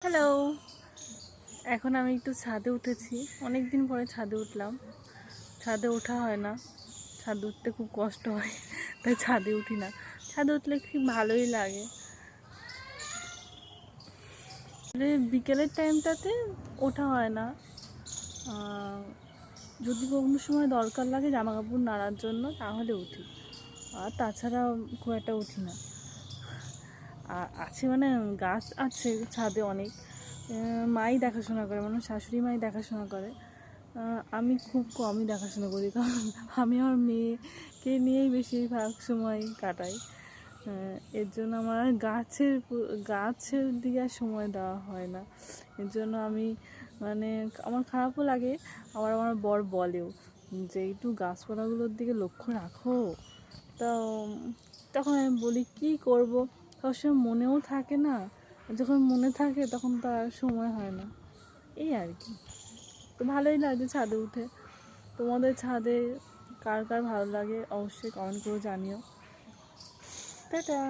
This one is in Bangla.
হ্যালো। এখন আমি একটু ছাদে উঠেছি, অনেক দিন পরে ছাদে উঠলাম। ছাদে ওঠা হয় না, ছাদে উঠতে খুব কষ্ট হয়, তাই ছাদে উঠি না। ছাদে উঠলে খুব ভালোই লাগে। বিকেলের টাইমটাতে ওঠা হয় না, যদি কোনো সময় দরকার লাগে জামা কাপড় নাড়ার জন্য তাহলে উঠি, আর তাছাড়া খুব একটা উঠি না। আর আছে মানে গাছ আছে ছাদে অনেক, মাই দেখাশোনা করে, মানে শাশুড়ি মাই দেখাশোনা করে। আমি খুব কমই দেখাশোনা করি, কারণ আমি আমার মেয়েকে নিয়েই বেশিরভাগ সময় কাটাই। এর জন্য আমার গাছের দিকে আর সময় দেওয়া হয় না। এর জন্য আমি মানে আমার খারাপও লাগে, আবার আমার বর বলেও যে একটু গাছপালাগুলোর দিকে লক্ষ্য রাখো। তো তখন আমি বলি কী করব, সবসময় মনেও থাকে না, যখন মনে থাকে তখন তো আর সময় হয় না, এই আর কি। তো ভালোই লাগে ছাদে উঠে। তোমাদের ছাদে কার কার ভালো লাগে অবশ্যই কমেন্ট করে জানিও। টাটা।